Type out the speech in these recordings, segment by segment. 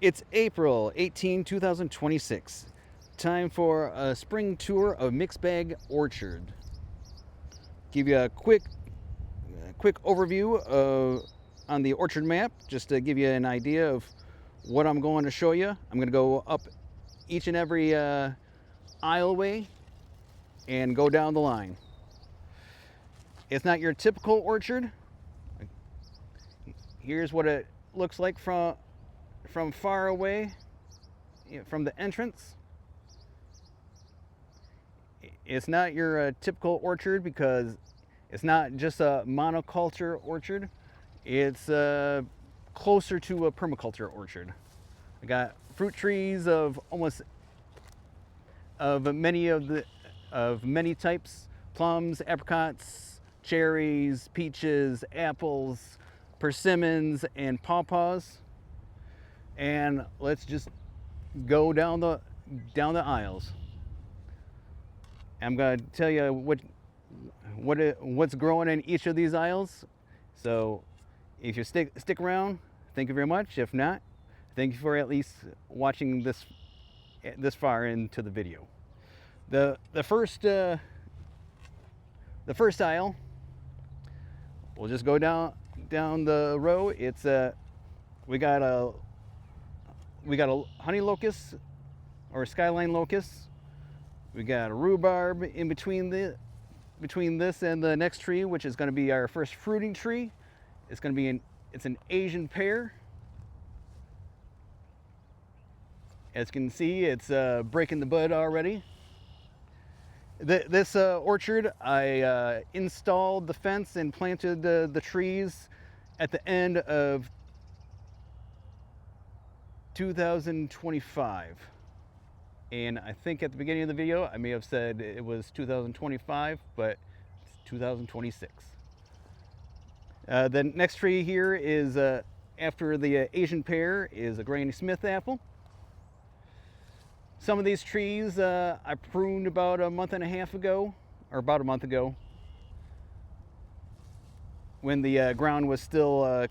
It's April 18, 2026. Time for a spring tour of Mixed Bag Orchard. Give you a quick overview on the orchard map, just to give you an idea of what I'm going to show you. I'm going to go up each and every aisleway and go down the line. It's not your typical orchard. Here's what it looks like from far away, from the entrance. It's not your typical orchard because it's not just a monoculture orchard. It's closer to a permaculture orchard. I got fruit trees of many types: plums, apricots, cherries, peaches, apples, persimmons, and pawpaws. And let's just go down the aisles. I'm gonna tell you what's growing in each of these aisles. So if you stick around, thank you very much. If not, thank you for at least watching this far into the video. The first aisle, we'll just go down the row. It's we got a honey locust or skyline locust. We got a rhubarb in between this and the next tree, which is going to be our first fruiting tree. It's going to be it's an Asian pear. As you can see, it's breaking the bud already. This orchard, I installed the fence and planted the trees at the end of 2025. And I think at the beginning of the video, I may have said it was 2025, but it's 2026. The next tree here is, after the Asian pear, is a Granny Smith apple. Some of these trees I pruned about a month ago, when the ground was still,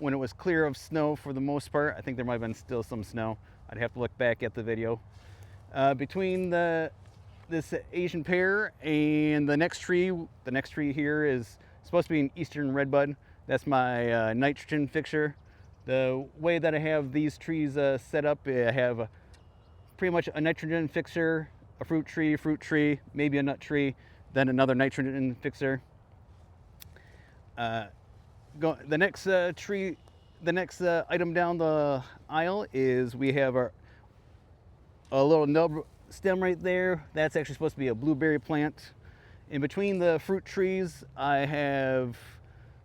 when it was clear of snow for the most part. I think there might have been still some snow. I'd have to look back at the video. Between this Asian pear and the next tree here is supposed to be an Eastern redbud. That's my nitrogen fixer. The way that I have these trees set up, I have pretty much a nitrogen fixer, a fruit tree, maybe a nut tree, then another nitrogen fixer. The next item down the aisle is we have a little nub stem right there. That's actually supposed to be a blueberry plant. In between the fruit trees, I have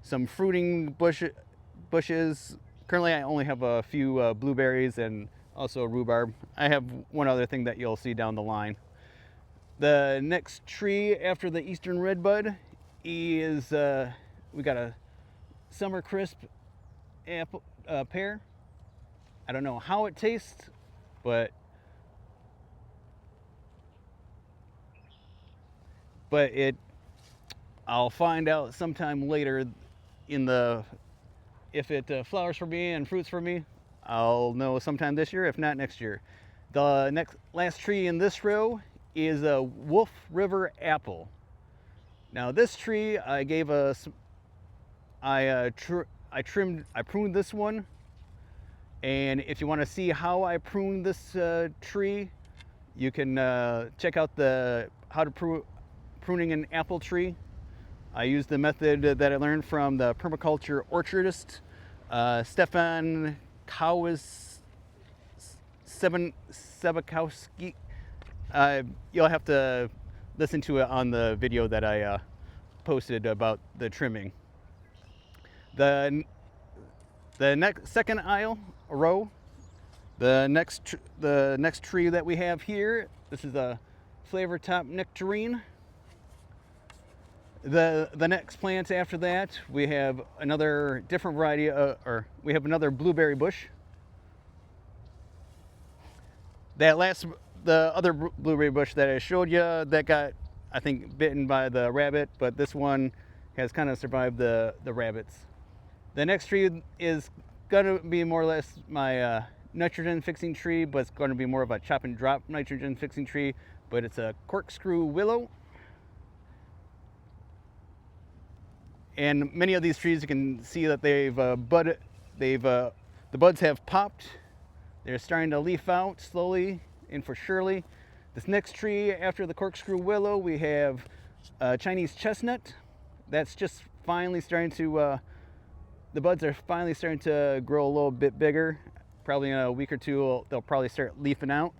some fruiting bushes. Currently, I only have a few blueberries and also a rhubarb. I have one other thing that you'll see down the line. The next tree after the Eastern redbud is we got a Summer Crisp apple pear. I don't know how it tastes, but I'll find out sometime later if it flowers for me and fruits for me. I'll know sometime this year, if not next year. The last tree in this row is a Wolf River apple. Now this tree, I pruned this one, and if you want to see how I pruned this tree, you can check out how to pruning an apple tree. I used the method that I learned from the permaculture orchardist, Stefan Sebakowski. You'll have to listen to it on the video that I posted about the trimming. The second row, the next tree that we have here, this is a Flavor Top Nectarine. The next plant after that, we have another different variety, we have another blueberry bush. The other blueberry bush that I showed you, that got, I think, bitten by the rabbit, but this one has kind of survived the rabbits. The next tree is gonna be more or less my nitrogen fixing tree, but it's going to be more of a chop and drop nitrogen fixing tree, but it's a corkscrew willow. And many of these trees, you can see that they've budded, the buds have popped. They're starting to leaf out slowly and for surely. This next tree after the corkscrew willow, we have Chinese chestnut. That's just finally starting to, the buds are finally starting to grow a little bit bigger. Probably in a week or two, they'll probably start leafing out.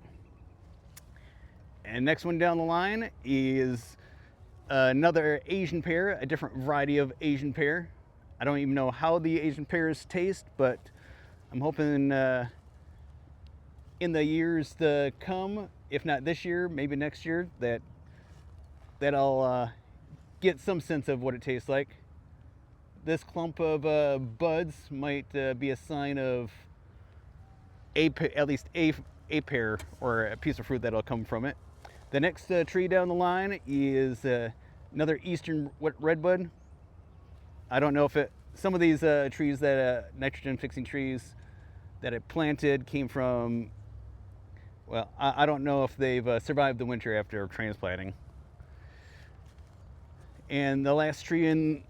And next one down the line is another Asian pear, a different variety of Asian pear. I don't even know how the Asian pears taste, but I'm hoping in the years to come, if not this year, maybe next year, that I'll get some sense of what it tastes like. This clump of buds might be a sign of at least a pear or a piece of fruit that'll come from it. The next tree down the line is another eastern redbud. I don't know if some of these trees that nitrogen fixing trees that I planted came from, well, I don't know if they've survived the winter after transplanting. And the last tree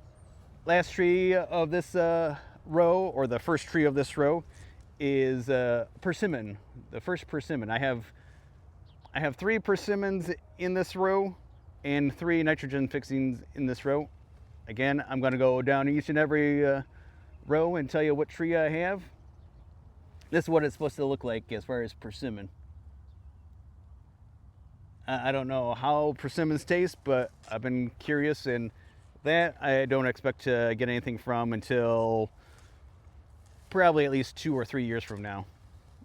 of this row, or the first tree of this row, is persimmon. The first persimmon. I have 3 persimmons in this row and 3 nitrogen fixings in this row. Again, I'm going to go down each and every row and tell you what tree I have. This is what it's supposed to look like as far as persimmon. I don't know how persimmons taste, but I've been curious, and that I don't expect to get anything from until probably at least 2 or 3 years from now.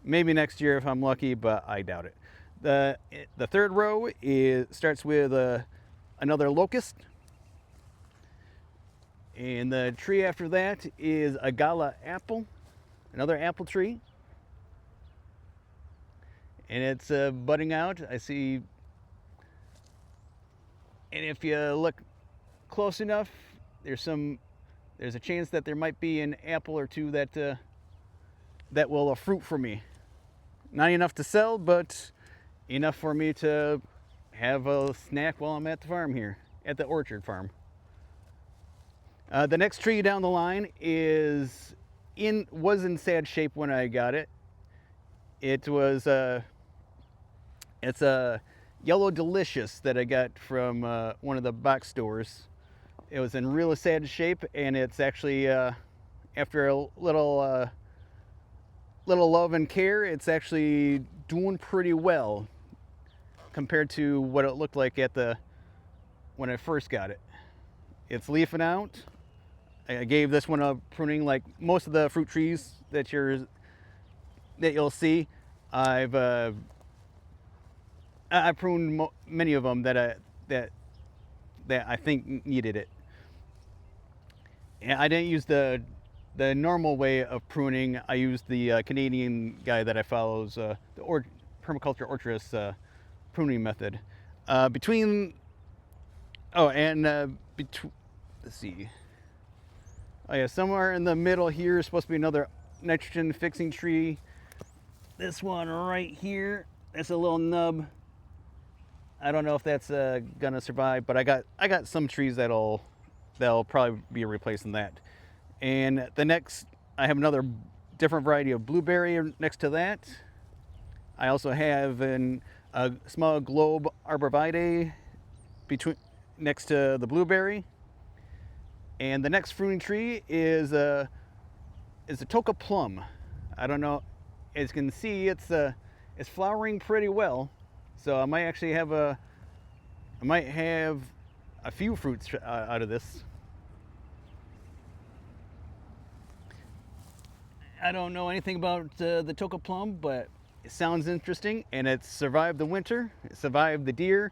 Maybe next year if I'm lucky, but I doubt it. The third row starts with another locust. And the tree after that is a gala apple, another apple tree. And it's budding out. I see. And if you look close enough, there's a chance that there might be an apple or two that will fruit for me. Not enough to sell, but enough for me to have a snack while I'm at the farm here, at the orchard farm. The next tree down the line was in sad shape when I got it. It's a Yellow Delicious that I got from one of the box stores. It was in really sad shape, and it's actually after a little love and care, it's actually doing pretty well compared to what it looked like when I first got it. It's leafing out. I gave this one a pruning like most of the fruit trees that you'll see. I pruned many of them that I think needed it. And I didn't use the normal way of pruning. I used the Canadian guy that I follows, the permaculture orchardist pruning method. Let's see. Oh yeah, somewhere in the middle here is supposed to be another nitrogen fixing tree. This one right here, that's a little nub. I don't know if that's gonna survive, but I got some trees that'll probably be replacing that. And I have another different variety of blueberry next to that. I also have a small globe arborvitae next to the blueberry. And the next fruiting tree is a Toka plum. I don't know, as you can see, it's flowering pretty well. So I might actually have a few fruits out of this. I don't know anything about the Toka plum, but it sounds interesting, and it's survived the winter. It survived the deer.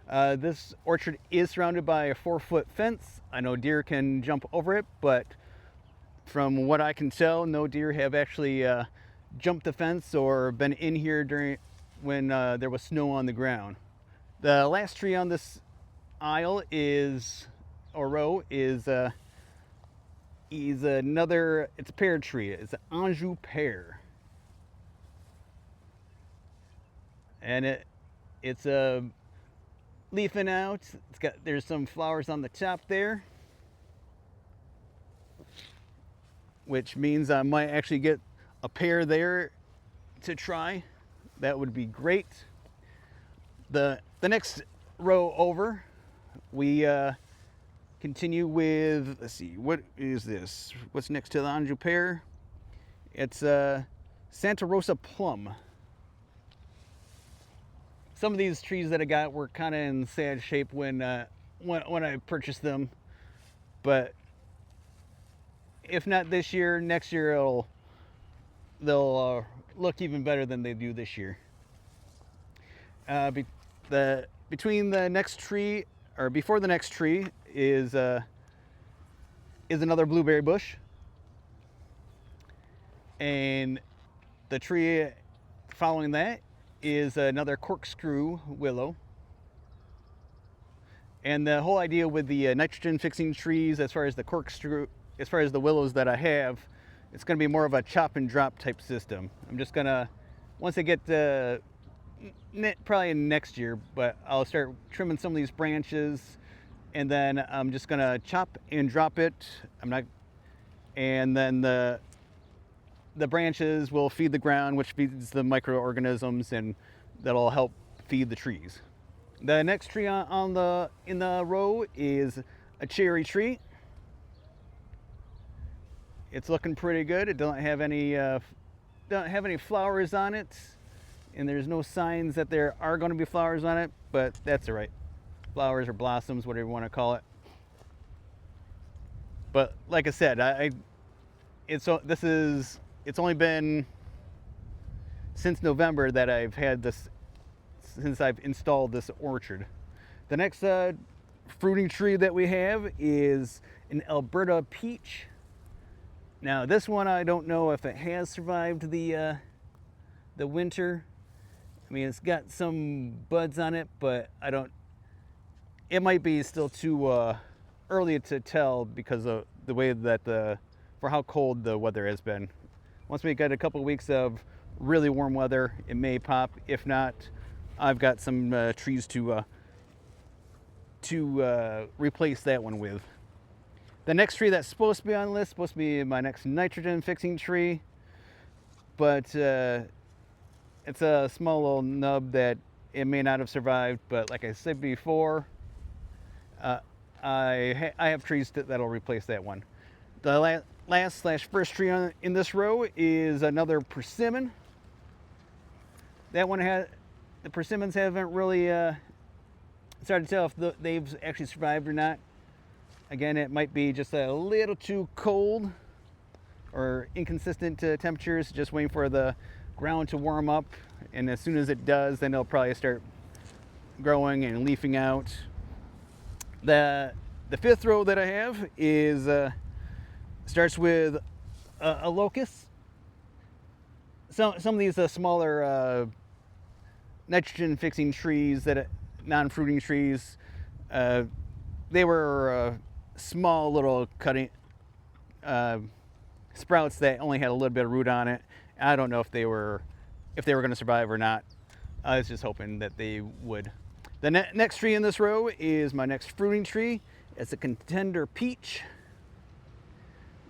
This orchard is surrounded by a 4-foot fence. I know deer can jump over it, but from what I can tell, no deer have actually jumped the fence or been in here when there was snow on the ground. The last tree on this aisle is it's a pear tree. It's an Anjou pear. and it's leafing out. There's some flowers on the top there, which means I might actually get a pair there to try. That would be great. The next row over, we continue with, let's see, what is this? What's next to the Anjou pear? It's Santa Rosa plum. Some of these trees that I got were kind of in sad shape when I purchased them, but if not this year, next year they'll look even better than they do this year. Between the next tree, or before the next tree, is another blueberry bush, and the tree following that is another corkscrew willow. And the whole idea with the nitrogen fixing trees, as far as the willows that I have, it's going to be more of a chop and drop type system. I'm just gonna, once I get probably next year, but I'll start trimming some of these branches, and then I'm just gonna chop and drop it. And then the branches will feed the ground, which feeds the microorganisms, and that'll help feed the trees. The next tree in the row is a cherry tree. It's looking pretty good. It doesn't have any flowers on it, and there's no signs that there are going to be flowers on it, but that's all right. Flowers or blossoms, whatever you want to call it. But like I said, it's only been since November that I've had this, since I've installed this orchard. The next fruiting tree that we have is an Alberta peach. Now this one, I don't know if it has survived the winter. I mean, it's got some buds on it, but it might be still too early to tell because of the way that for how cold the weather has been. Once we get a couple of weeks of really warm weather, it may pop. If not, I've got some trees to replace that one with. The next tree that's supposed to be on the list is supposed to be my next nitrogen fixing tree, but it's a small little nub that it may not have survived. But like I said before, I have trees that'll replace that one. The last/first tree in this row is another persimmon. That one the persimmons haven't really started to tell if they've actually survived or not. Again, it might be just a little too cold or inconsistent temperatures, just waiting for the ground to warm up, and as soon as it does, then they'll probably start growing and leafing out. The fifth row that I have is starts with a locust. Some of these smaller nitrogen fixing trees, non-fruiting trees, they were small little cutting sprouts that only had a little bit of root on it. I don't know if they were going to survive or not. I was just hoping that they would. The next tree in this row is my next fruiting tree. It's a contender peach.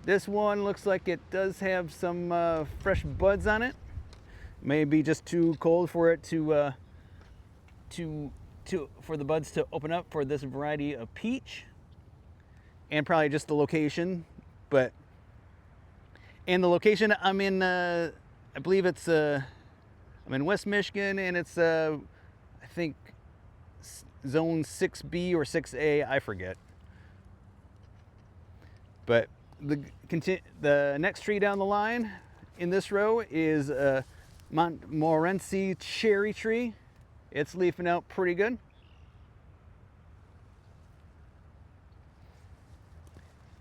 This one looks like it does have some fresh buds on it. Maybe just too cold for it for the buds to open up for this variety of peach, and probably just the location. And the location I'm in, I believe it's I'm in West Michigan, and it's I think zone 6B or 6A, I forget. But the next tree down the line in this row is a Montmorency cherry tree. It's leafing out pretty good.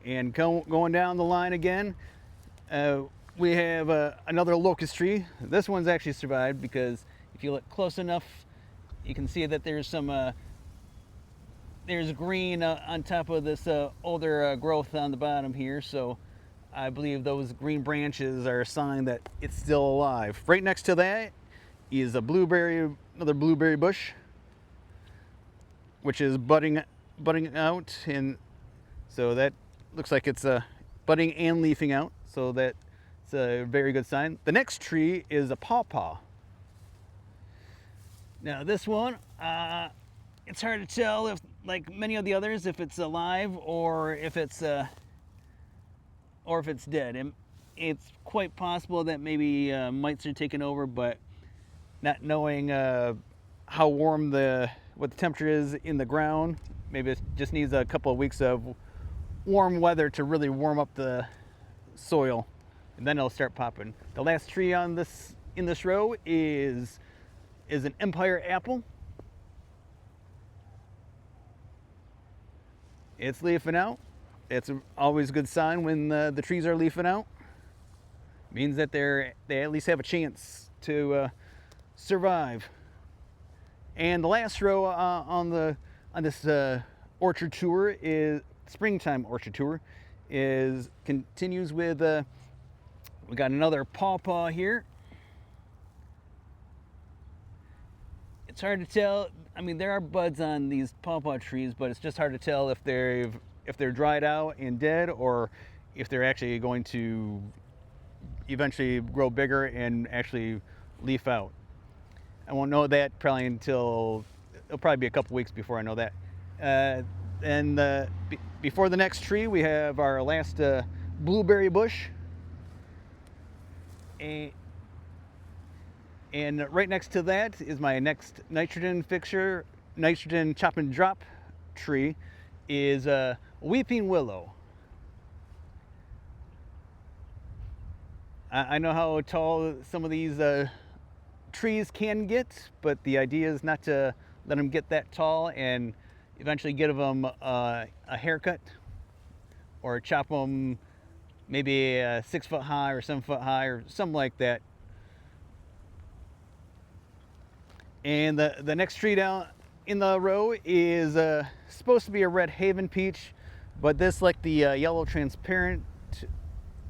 And going down the line again, we have another locust tree. This one's actually survived because if you look close enough, you can see that there's some there's green on top of this older growth on the bottom here. So I believe those green branches are a sign that it's still alive. Right next to that is a blueberry, another blueberry bush, which is budding out, and so that looks like it's budding and leafing out. So that's a very good sign. The next tree is a pawpaw. Now this one, it's hard to tell if, like many of the others, if it's alive or if it's dead. And it's quite possible that maybe mites are taking over, but not knowing how warm what the temperature is in the ground, maybe it just needs a couple of weeks of warm weather to really warm up the soil, and then it'll start popping. The last tree on in this row is an Empire apple. It's leafing out. It's always a good sign when the trees are leafing out. It means that they at least have a chance to survive. And the last row on this orchard tour is springtime orchard tour continues with we got another pawpaw here. It's hard to tell. I mean, there are buds on these pawpaw trees, but it's just hard to tell if they're dried out and dead, or if they're actually going to eventually grow bigger and actually leaf out. I won't know that probably until it'll probably be a couple weeks before I know that. And before the next tree, we have our last blueberry bush. And right next to that is my next nitrogen fixture, nitrogen chop and drop tree, is a weeping willow. I know how tall some of these trees can get, but the idea is not to let them get that tall and eventually give them a haircut, or chop them maybe 6 foot high or 7 foot high or something like that. And the next tree down in the row is supposed to be a Red Haven peach, but this, like the yellow transparent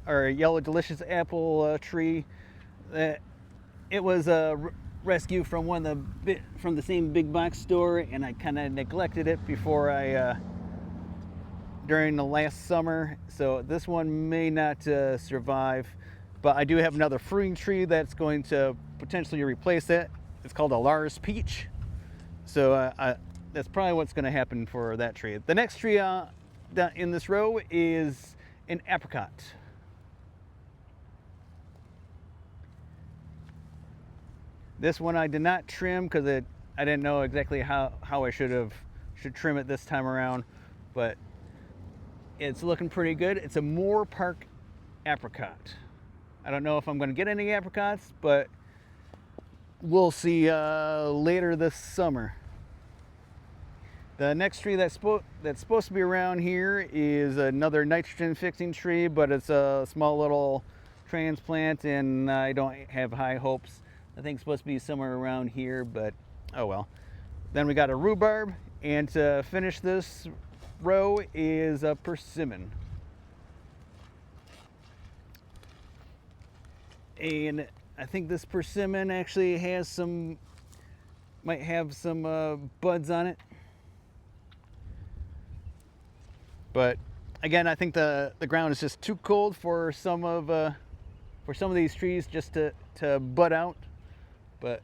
or yellow delicious apple tree, it was a rescue from from the same big box store, and I kind of neglected it during the last summer, so this one may not survive. But I do have another fruiting tree that's going to potentially replace it. It's called a Lars peach, so that's probably what's going to happen for that tree. The next tree in this row is an apricot. This one I did not trim because I didn't know exactly how I should trim it this time around, but it's looking pretty good. It's a Moore Park apricot. I don't know if I'm going to get any apricots, but we'll see later this summer. The next tree that's supposed to be around here is another nitrogen fixing tree, but it's a small little transplant, and I don't have high hopes. I think it's supposed to be somewhere around here, but oh well. Then we got a rhubarb, and to finish this row is a persimmon. And I think this persimmon actually might have some buds on it. But again, I think the ground is just too cold for some of these trees just to bud out. But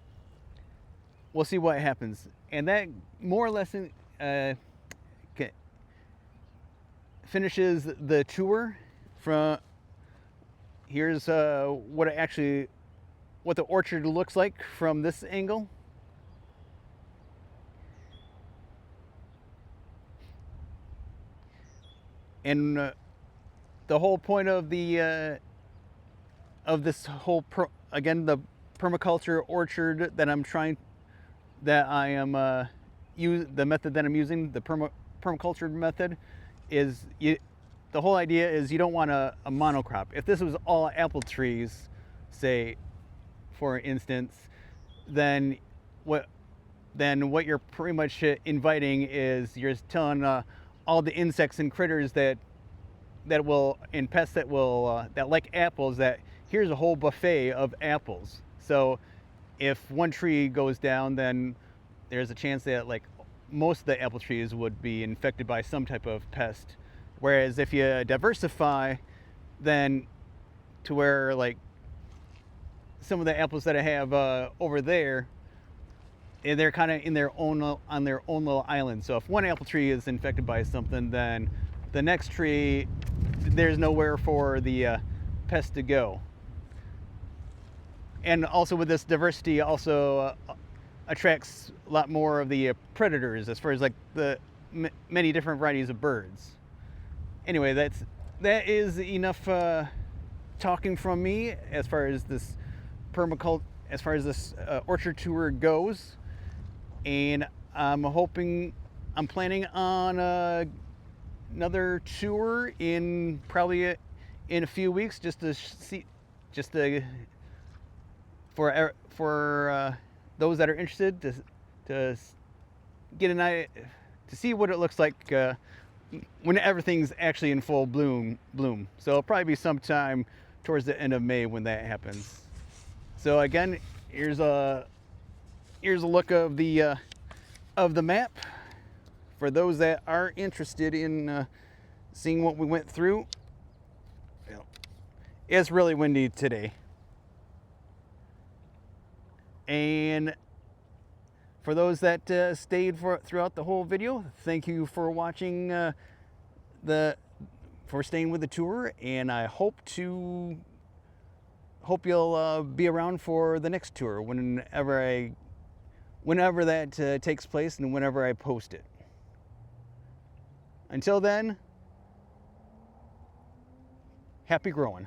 we'll see what happens. And that more or less finishes the tour. Here's what the orchard looks like from this angle. And the whole point of the this whole the permaculture orchard that the method that I'm using, the permaculture method, is the whole idea is you don't want a monocrop. If this was all apple trees, say, for instance, then what you're pretty much inviting is you're telling all the insects and critters and pests that like apples, that here's a whole buffet of apples. So if one tree goes down, then there's a chance that like most of the apple trees would be infected by some type of pest. Whereas if you diversify, then to where like some of the apples that I have over there, and they're kind of in their own on their own little island. So if one apple tree is infected by something, then the next tree, there's nowhere for the pest to go. And also with this diversity, also attracts a lot more of the predators, as far as like the many different varieties of birds. Anyway, that is enough talking from me as far as this permaculture, as far as this orchard tour goes. And I'm planning on another tour in probably in a few weeks, just to see, just to for those that are interested to get an idea, to see what it looks like when everything's actually in full bloom. So it'll probably be sometime towards the end of May when that happens. So again, here's a look of the map for those that are interested in seeing what we went through. It's really windy today. And for those that stayed throughout the whole video, thank you for watching for staying with the tour, and I hope you'll be around for the next tour whenever that takes place and whenever I post it. Until then, happy growing.